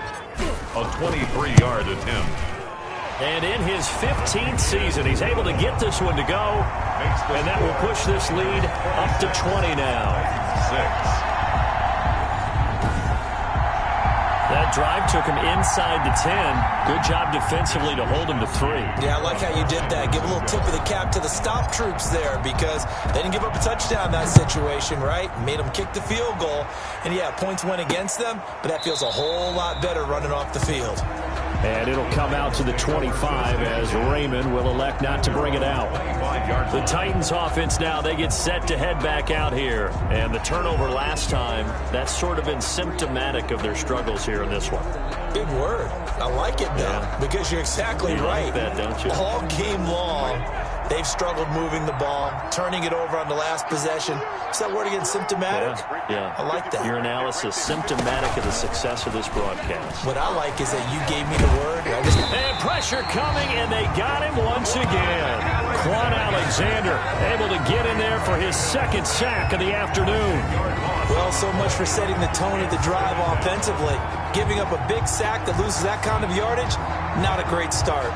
A 23-yard attempt. And in his 15th season, he's able to get this one to go. And that will push this lead up to 20 now. 6. That drive took him inside the 10. Good job defensively to hold him to 3. Yeah, I like how you did that. Give a little tip of the cap to the stop troops there because they didn't give up a touchdown in that situation, right? Made them kick the field goal. And, yeah, points went against them, but that feels a whole lot better running off the field. And it'll come out to the 25 as Raymond will elect not to bring it out. The Titans offense now, they get set to head back out here. And the turnover last time, that's sort of been symptomatic of their struggles here in this one. Big word. I like it, though, because you're exactly right. You like that, don't you? All game long, they've struggled moving the ball, turning it over on the last possession. Is that word again, symptomatic? Yeah. I like that. Your analysis, symptomatic of the success of this broadcast. What I like is that you gave me the word. And pressure coming, and they got him once again. Quan Alexander able to get in there for his second sack of the afternoon. Well, so much for setting the tone of the drive offensively. Giving up a big sack that loses that kind of yardage, not a great start.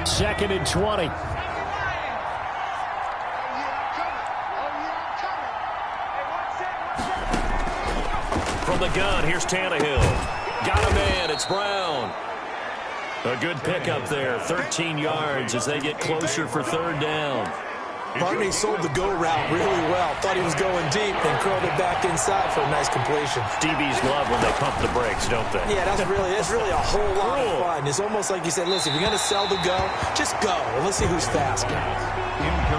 Second and 20. From the gun, here's Tannehill. Got a man, it's Brown. A good pickup there, 13 yards as they get closer for third down. Barney sold the go route really well. Thought he was going deep and curled it back inside for a nice completion. DBs love when they pump the brakes, don't they? Yeah, that's really a whole lot of fun. It's almost like you said, listen, if you're going to sell the go, just go. And let's see who's faster.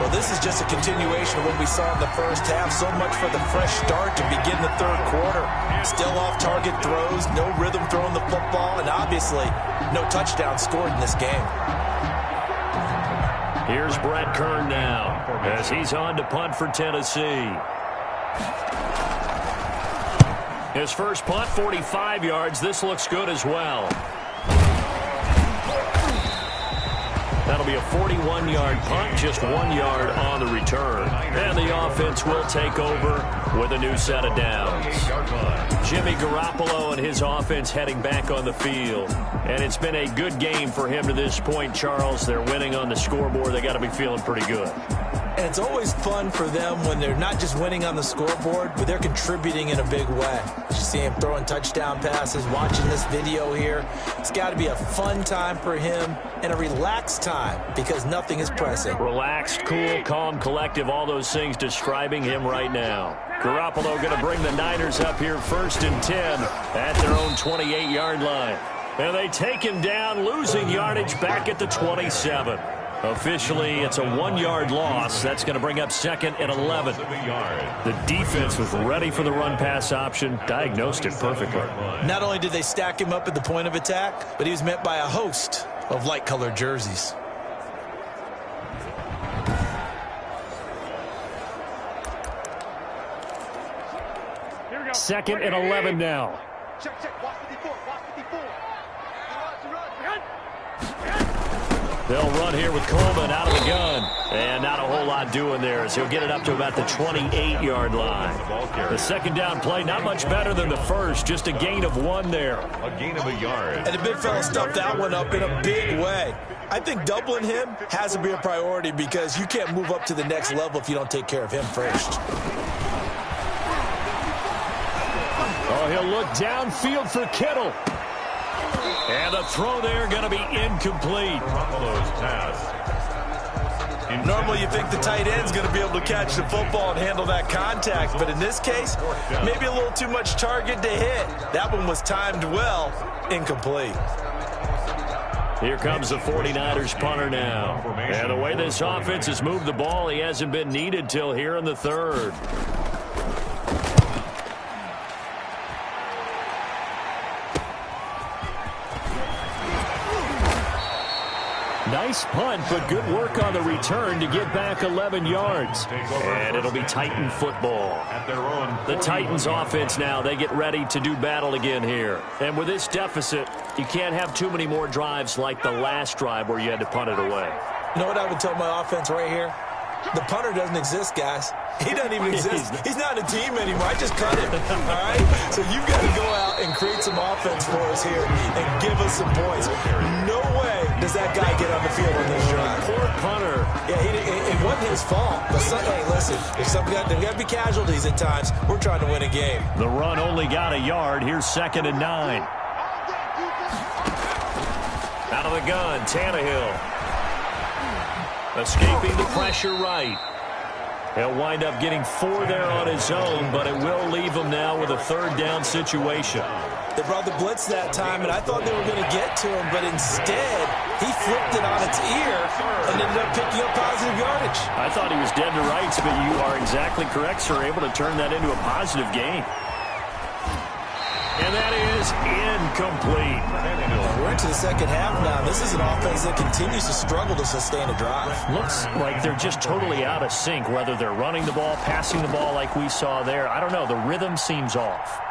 Well, this is just a continuation of what we saw in the first half. So much for the fresh start to begin the third quarter. Still off-target throws, no rhythm throwing the football, and obviously no touchdown scored in this game. Here's Brett Kern now as he's on to punt for Tennessee. His first punt, 45 yards. This looks good as well. That'll be a 41-yard punt, just 1 yard on the return. And the offense will take over with a new set of downs. Jimmy Garoppolo and his offense heading back on the field. And it's been a good game for him to this point, Charles. They're winning on the scoreboard. They got to be feeling pretty good. And it's always fun for them when they're not just winning on the scoreboard, but they're contributing in a big way. You see him throwing touchdown passes, watching this video here. It's got to be a fun time for him and a relaxed time because nothing is pressing. Relaxed, cool, calm, collective, all those things describing him right now. Garoppolo going to bring the Niners up here first and 10 at their own 28-yard line. And they take him down, losing yardage back at the 27. Officially, it's a 1 yard loss. That's going to bring up second and 11. The defense was ready for the run-pass option, diagnosed it perfectly. Not only did they stack him up at the point of attack, but he was met by a host of light-colored jerseys. Second and 11 now. They'll run here with Coleman out of the gun. And not a whole lot doing there as he'll get it up to about the 28-yard line. The second down play, not much better than the first, just a gain of 1 there. A gain of a yard. And the big fella stuffed that one up in a big way. I think doubling him has to be a priority because you can't move up to the next level if you don't take care of him first. Oh, he'll look downfield for Kittle. And the throw there going to be incomplete. Normally you think the tight end's going to be able to catch the football and handle that contact, but in this case, maybe a little too much target to hit. That one was timed well, incomplete. Here comes the 49ers punter now. And the way this offense has moved the ball, he hasn't been needed till here in the third. Nice punt, but good work on the return to get back 11 yards. And it'll be Titan football. The Titans offense now, they get ready to do battle again here. And with this deficit, you can't have too many more drives like the last drive where you had to punt it away. You know what I would tell my offense right here? The punter doesn't exist, guys. He doesn't even exist. He's not a team anymore. I just cut him, all right? So you've got to go out and create some offense for us here and give us some points. No way does that guy get on the field on this drive. Poor punter. Yeah, it wasn't his fault. But hey, listen, there's got to be casualties at times. We're trying to win a game. The run only got a yard. Here's 2nd and 9. Out of the gun, Tannehill. Escaping the pressure right. He'll wind up getting 4 there on his own, but it will leave him now with a 3rd down situation. They brought the blitz that time, and I thought they were going to get to him, but instead, he flipped it on its ear and ended up picking up positive yardage. I thought he was dead to rights, but you are exactly correct, sir. Able to turn that into a positive gain. And that is incomplete. We're into the second half now. This is an offense that continues to struggle to sustain a drive. Looks like they're just totally out of sync, whether they're running the ball, passing the ball like we saw there. I don't know. The rhythm seems off.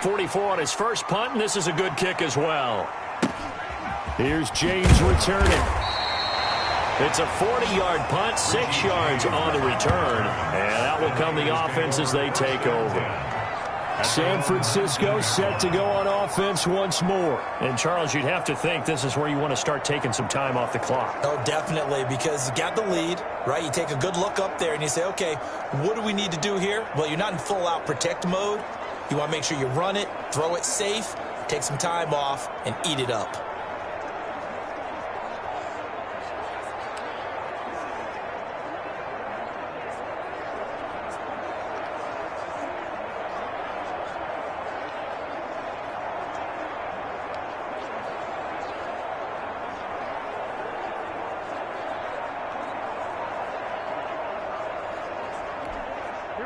44 on his first punt, and this is a good kick as well. Here's James returning. It's a 40-yard punt, 6 yards on the return, and that will come the offense as they take over. San Francisco set to go on offense once more. And, Charles, you'd have to think this is where you want to start taking some time off the clock. Oh, definitely, because you got the lead, right? You take a good look up there and you say, okay, what do we need to do here? Well, you're not in full-out protect mode. You want to make sure you run it, throw it safe, take some time off, and eat it up.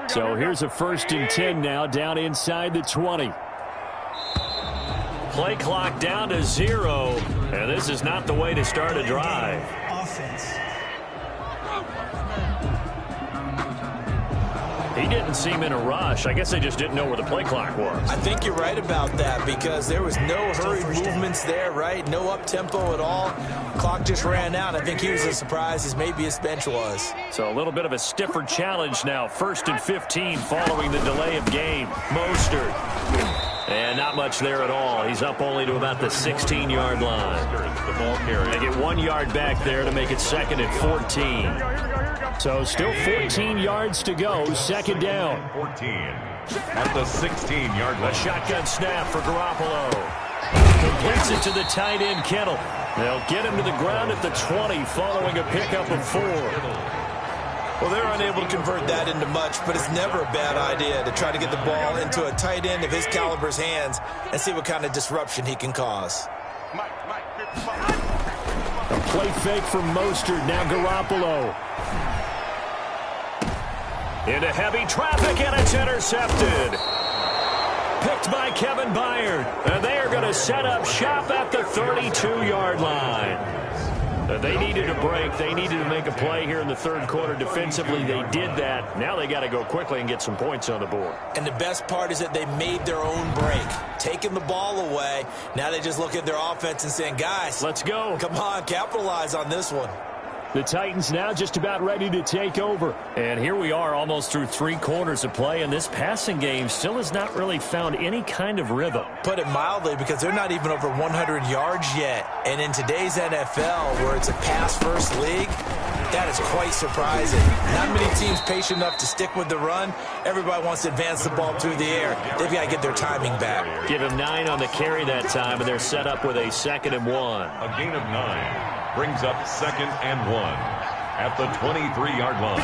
So here's a 1st and 10 now, down inside the 20. Play clock down to 0, and this is not the way to start a drive. Offense. He didn't seem in a rush. I guess they just didn't know where the play clock was. I think you're right about that because there was no hurried movements there, right? No up-tempo at all. Clock just ran out. I think he was as surprised as maybe his bench was. So a little bit of a stiffer challenge now. 1st and 15 following the delay of game. Mostert. And not much there at all. He's up only to about the 16-yard line. They get 1 yard back there to make it 2nd and 14. So still 14 yards to go. 2nd down. 14 at the 16-yard line. A shotgun snap for Garoppolo. Completes it to the tight end, Kittle. They'll get him to the ground at the 20 following a pickup of 4. Well, they're unable to convert that into much, but it's never a bad idea to try to get the ball into a tight end of his caliber's hands and see what kind of disruption he can cause. A play fake from Mostert. Now Garoppolo. Into heavy traffic, and it's intercepted. Picked by Kevin Byard. And they are going to set up shop at the 32-yard line. They needed a break. They needed to make a play here in the 3rd quarter. Defensively, they did that. Now they got to go quickly and get some points on the board. And the best part is that they made their own break. Taking the ball away. Now they just look at their offense and saying, guys, let's go. Come on, capitalize on this one. The Titans now just about ready to take over. And here we are almost through 3 quarters of play, and this passing game still has not really found any kind of rhythm. Put it mildly, because they're not even over 100 yards yet. And in today's NFL, where it's a pass-first league, that is quite surprising. Not many teams patient enough to stick with the run. Everybody wants to advance the ball through the air. They've got to get their timing back. Give him 9 on the carry that time, and they're set up with a 2nd and 1. A gain of 9 brings up 2nd and 1 at the 23-yard line.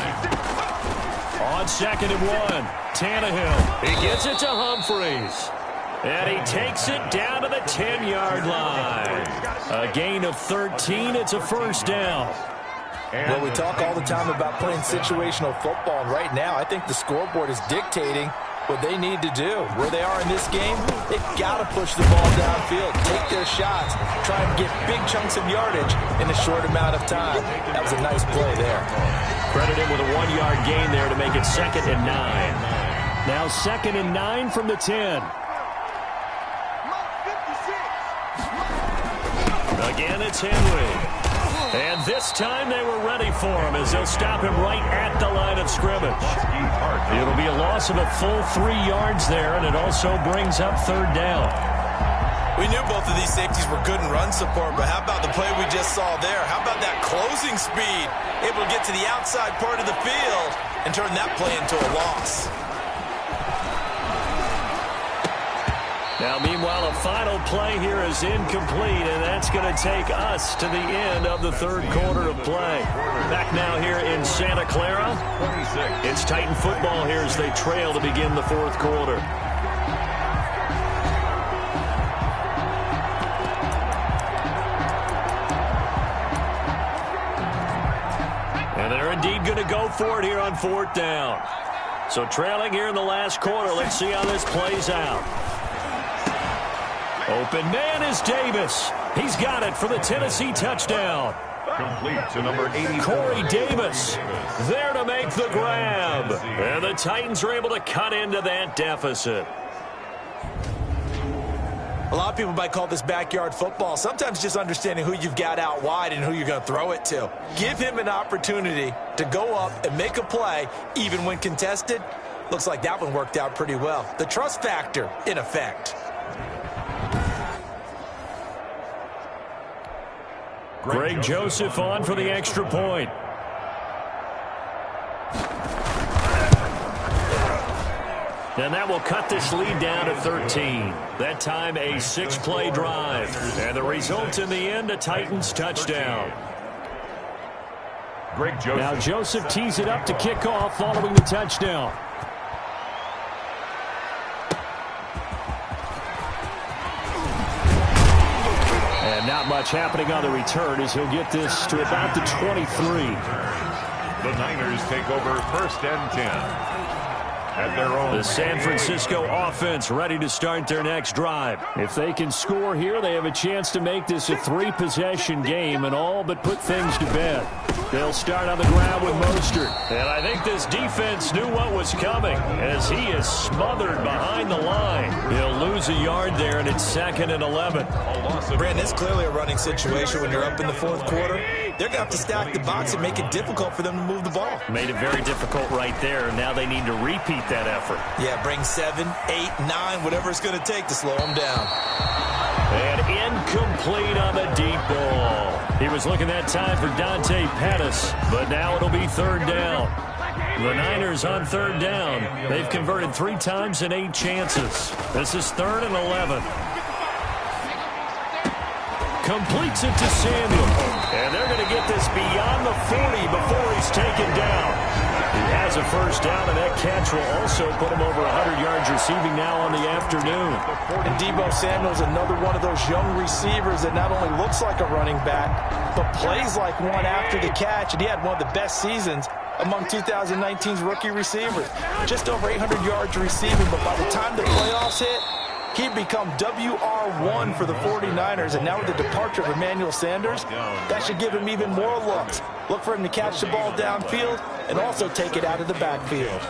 On 2nd and 1, Tannehill. He gets it to Humphries. And he takes it down to the 10-yard line. A gain of 13. It's a 1st down. Well, we talk all the time about playing situational football, and right now I think the scoreboard is dictating what they need to do. Where they are in this game, they've got to push the ball downfield, take their shots, try and get big chunks of yardage in a short amount of time. That was a nice play there. Credit him with a 1-yard gain there to make it 2nd and 9. Now 2nd and 9 from the 10. Again, it's Henry. And this time they were ready for him as they'll stop him right at the line of scrimmage. It'll be a loss of a full 3 yards there, and it also brings up third down. We knew both of these safeties were good in run support, but how about the play we just saw there? How about that closing speed? Able to get to the outside part of the field and turn that play into a loss. Now, meanwhile, a final play here is incomplete, and that's going to take us to the end of the third quarter of play. Back now here in Santa Clara. It's Titan football here as they trail to begin the fourth quarter. And they're indeed going to go for it here on fourth down. So trailing here in the last quarter, let's see how this plays out. Open man is Davis. He's got it for the Tennessee touchdown. Complete to number 80. Corey Davis there to make the grab. And the Titans are able to cut into that deficit. A lot of people might call this backyard football. Sometimes just understanding who you've got out wide and who you're going to throw it to. Give him an opportunity to go up and make a play, even when contested. Looks like that one worked out pretty well. The trust factor in effect. Greg Joseph on for the extra point. And that will cut this lead down to 13. That time a 6-play drive. And the result in the end, a Titans touchdown. Greg Joseph. Now Joseph tees it up to kick off following the touchdown. And not much happening on the return as he'll get this to about the 23. The Niners take over first and 10. At their own. The San Francisco offense ready to start their next drive. If they can score here, they have a chance to make this a 3-possession game and all but put things to bed. They'll start on the ground with Mostert. And I think this defense knew what was coming as he is smothered behind the line. He'll lose a yard there, and it's 2nd and 11. Brandon, it's clearly a running situation when you're up in the fourth quarter. They're going to have to stack the box and make it difficult for them to move the ball. Made it very difficult right there. Now they need to repeat that effort. Yeah, bring 7, 8, 9, whatever it's going to take to slow them down. And incomplete on the deep ball. He was looking that time for Dante Pettis, but now it'll be third down. The Niners on third down. They've converted 3 times in 8 chances. This is 3rd and 11. Completes it to Samuel. And they're going to get this beyond the 40 before he's taken down. He has a first down, and that catch will also put him over 100 yards receiving now on the afternoon. And Deebo Samuel's another one of those young receivers that not only looks like a running back, but plays like one after the catch. And he had one of the best seasons among 2019's rookie receivers. Just over 800 yards receiving, but by the time the playoffs hit, he'd become WR1 for the 49ers, and now with the departure of Emmanuel Sanders, that should give him even more looks. Look for him to catch the ball downfield and also take it out of the backfield.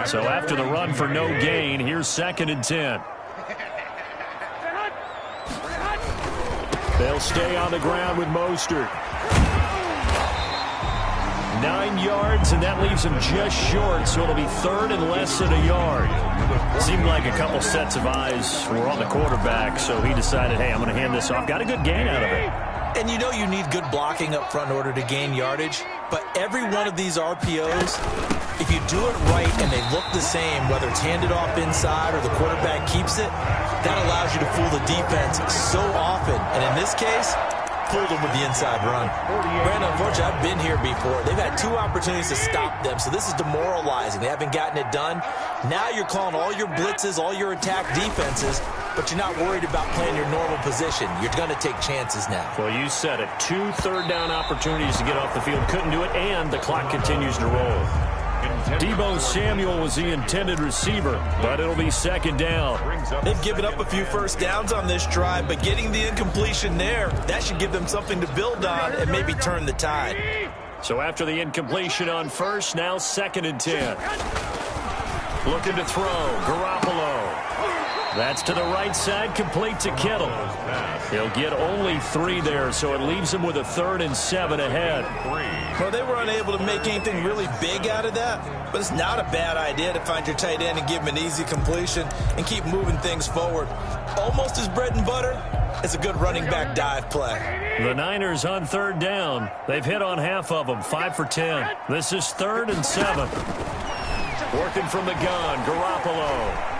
So after the run for no gain, here's 2nd and 10. They'll stay on the ground with Mostert. 9 yards, and that leaves him just short, so it'll be 3rd and less than a yard. Seemed like a couple sets of eyes were on the quarterback, so he decided, hey, I'm going to hand this off. Got a good gain out of it. And you know you need good blocking up front in order to gain yardage, but every one of these RPOs, if you do it right and they look the same, whether it's handed off inside or the quarterback keeps it, that allows you to fool the defense so often. And in this case, fooled them with the inside run. Brandon, unfortunately, I've been here before. They've had 2 opportunities to stop them, so this is demoralizing. They haven't gotten it done. Now you're calling all your blitzes, all your attack defenses, but you're not worried about playing your normal position. You're going to take chances now. Well, you said it. 2 third-down opportunities to get off the field. Couldn't do it, and the clock continues to roll. Deebo Samuel was the intended receiver, but it'll be 2nd down. They've given up a few first downs on this drive, but getting the incompletion there, that should give them something to build on and maybe turn the tide. So after the incompletion on first, now 2nd and 10. Looking to throw, Garoppolo. That's to the right side, complete to Kittle. He'll get only 3 there, so it leaves him with a 3rd and 7 ahead. Well, they were unable to make anything really big out of that, but it's not a bad idea to find your tight end and give him an easy completion and keep moving things forward. Almost his bread and butter. It's a good running back dive play. The Niners on 3rd down. They've hit on half of them, 5 for 10. This is 3rd and 7. Working from the gun, Garoppolo.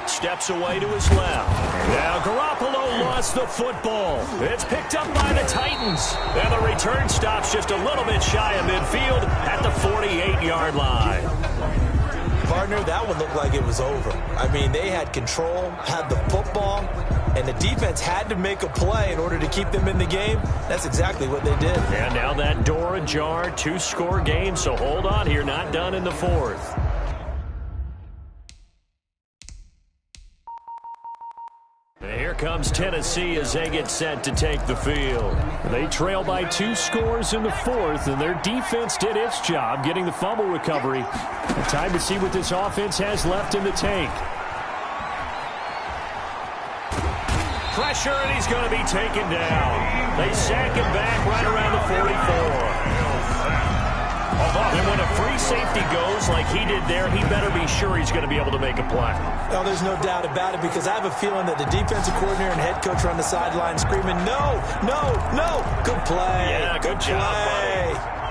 Steps away to his left. Now Garoppolo lost the football. It's picked up by the Titans. And the return stops just a little bit shy of midfield at the 48-yard line. Partner, that one looked like it was over. I mean, they had control, had the football, and the defense had to make a play in order to keep them in the game. That's exactly what they did. And now that door ajar, 2-score game, so hold on here, not done in the 4th. Here comes Tennessee as they get set to take the field. They trail by 2 scores in the 4th, and their defense did its job getting the fumble recovery. Time to see what this offense has left in the tank. Pressure, and he's going to be taken down. They sack him back right around the 44. And when a free safety goes like he did there, he better be sure he's going to be able to make a play. Oh, there's no doubt about it, because I have a feeling that the defensive coordinator and head coach are on the sideline screaming, no, no, no. Good play. Yeah, good job, play. buddy.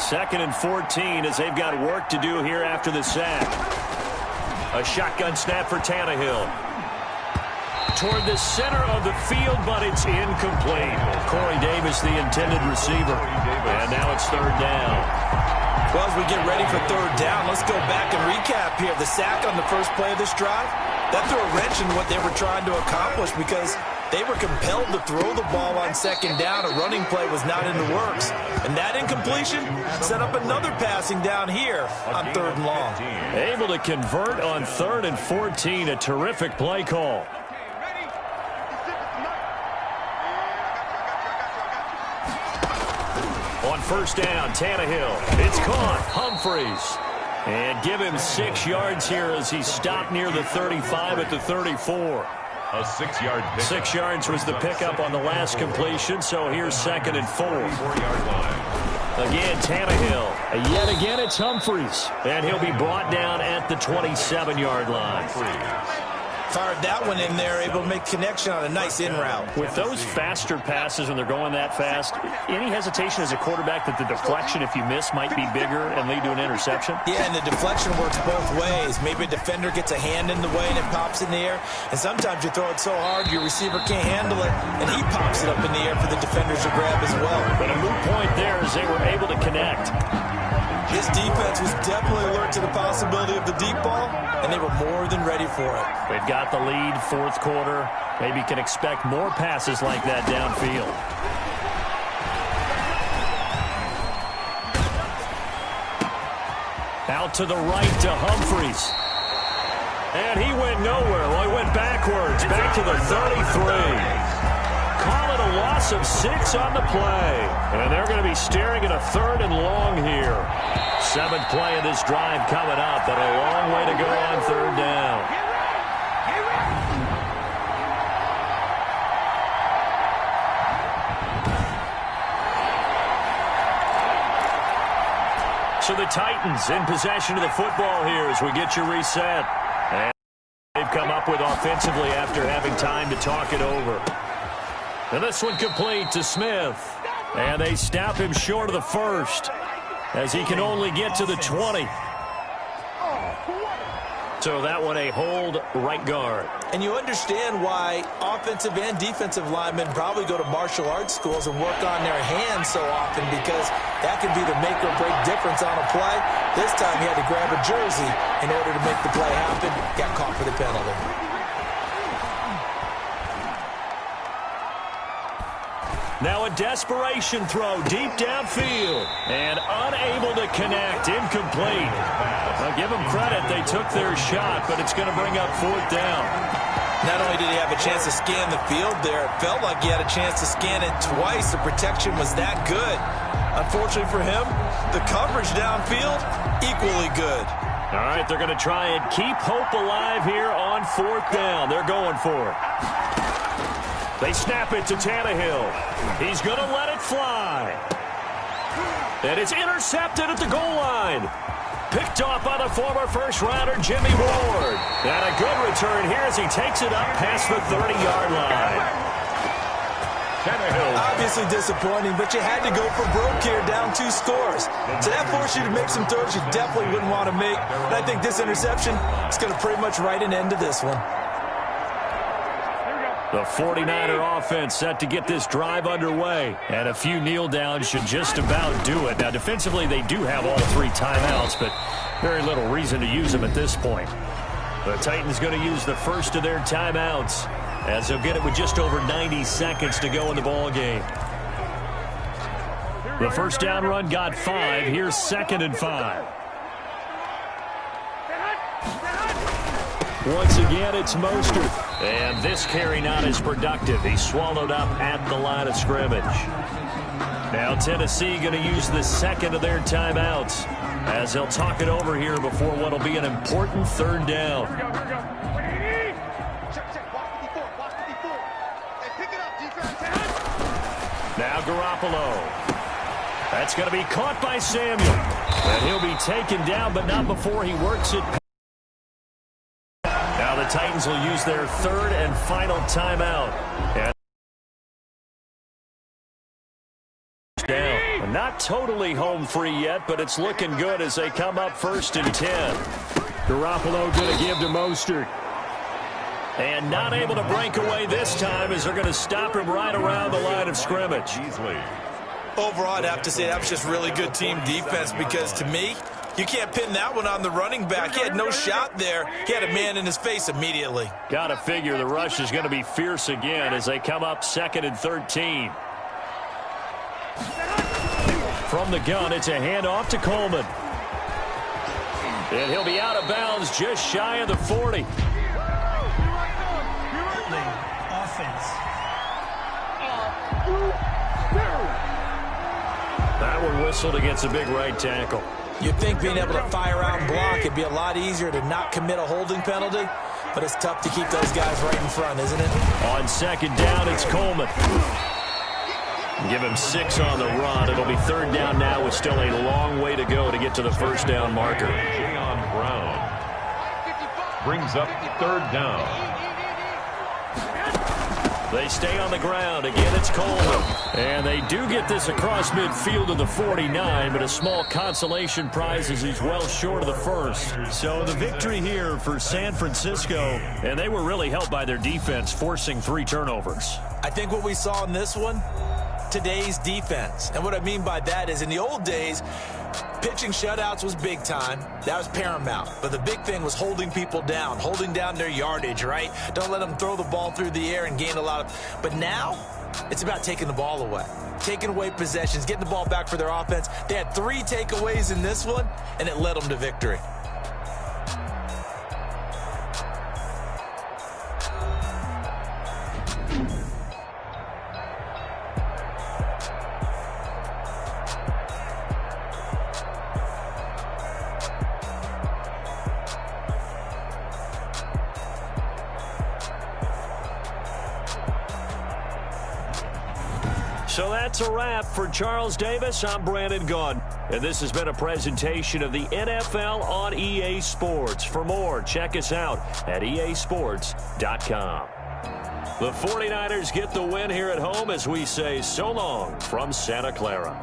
2nd and 14 as they've got work to do here after the sack. A shotgun snap for Tannehill. Toward the center of the field, but it's incomplete. Corey Davis, the intended receiver. And now it's 3rd down. Well, as we get ready for 3rd down, let's go back and recap here. The sack on the first play of this drive, that threw a wrench in what they were trying to accomplish because they were compelled to throw the ball on 2nd down. A running play was not in the works. And that incompletion set up another passing down here on 3rd and long. Able to convert on 3rd and 14. A terrific play call. On 1st down, Tannehill. It's caught. Humphries. And give him 6 yards here as he stopped near the 35 at the 34. A 6-yard pickup. 6 yards was the pickup on the last completion, so here's 2nd and 4. 4-yard line. Again, Tannehill. Yet again, it's Humphries. And he'll be brought down at the 27-yard line. Fired that one in there, able to make connection on a nice in route. With those faster passes when they're going that fast, any hesitation as a quarterback that the deflection, if you miss, might be bigger and lead to an interception? Yeah, and the deflection works both ways. Maybe a defender gets a hand in the way and it pops in the air. And sometimes you throw it so hard your receiver can't handle it, and he pops it up in the air for the defenders to grab as well. But a moot point there as they were able to connect. This defense was definitely alert to the possibility of the deep ball, and they were more than ready for it. They've got the lead, 4th quarter. Maybe can expect more passes like that downfield. Out to the right to Humphries. And he went nowhere. Well, he went backwards, back to the 33. Call it a loss of 6 on the play. And they're going to be staring at a 3rd and long here. 7th play of this drive coming up, but a long way to go on 3rd down. So the Titans in possession of the football here as we get you reset. And they've come up with offensively after having time to talk it over. And this one complete to Smith. And they stop him short of the 1st as he can only get to the 20. So that one a hold right guard. And you understand why offensive and defensive linemen probably go to martial arts schools and work on their hands so often, because that can be the make or break difference on a play. This time he had to grab a jersey in order to make the play happen. Got caught for the penalty. Now a desperation throw deep downfield and unable to connect. Incomplete. I'll give them credit. They took their shot, but it's going to bring up 4th down. Not only did he have a chance to scan the field there, it felt like he had a chance to scan it twice. The protection was that good. Unfortunately for him, the coverage downfield, equally good. All right, they're going to try and keep hope alive here on 4th down. They're going for it. They snap it to Tannehill. He's going to let it fly. And it's intercepted at the goal line. Picked off by the former first-rounder Jimmy Ward. And a good return here as he takes it up past the 30-yard line. Obviously disappointing, but you had to go for broke here, down 2 scores. So that forced you to make some throws you definitely wouldn't want to make. And I think this interception is going to pretty much write an end to this one. The 49er offense set to get this drive underway. And a few kneel downs should just about do it. Now, defensively, they do have all 3 timeouts, but very little reason to use them at this point. The Titans going to use the first of their timeouts, as they'll get it with just over 90 seconds to go in the ball game. The first down run got 5. Here's 2nd and 5. Once again, it's Mostert. And this carry not as productive. He's swallowed up at the line of scrimmage. Now Tennessee going to use the second of their timeouts, as they'll talk it over here before what will be an important 3rd down. Now Garoppolo. That's going to be caught by Samuel. And he'll be taken down, but not before he works it. Now the Titans will use their 3rd and final timeout. And down. Not totally home free yet, but it's looking good as they come up 1st and 10. Garoppolo going to give to Mostert. And not able to break away this time as they're going to stop him right around the line of scrimmage. Overall, I'd have to say that was just really good team defense, because to me, you can't pin that one on the running back. He had no shot there. He had a man in his face immediately. Got to figure the rush is going to be fierce again as they come up 2nd and 13. From the gun, it's a handoff to Coleman. And he'll be out of bounds just shy of the 40. That one whistled against a big right tackle. You'd think being able to fire out and block, it'd be a lot easier to not commit a holding penalty, but it's tough to keep those guys right in front, isn't it? On 2nd down, it's Coleman. Give him 6 on the run. It'll be 3rd down now with still a long way to go to get to the 1st down marker. Jayon Brown brings up 3rd down. They stay on the ground. Again, it's Coleman. And they do get this across midfield to the 49, but a small consolation prize as he's well short of the 1st. So the victory here for San Francisco, and they were really helped by their defense, forcing 3 turnovers. I think what we saw in this one, today's defense. And what I mean by that is in the old days, pitching shutouts was big time. That was paramount. But the big thing was holding people down, holding down their yardage, right? Don't let them throw the ball through the air and gain a lot of... But now, it's about taking the ball away. Taking away possessions, getting the ball back for their offense. They had 3 takeaways in this one, and it led them to victory. So that's a wrap for Charles Davis. I'm Brandon Gunn, and this has been a presentation of the NFL on EA Sports. For more, check us out at easports.com. The 49ers get the win here at home as we say so long from Santa Clara.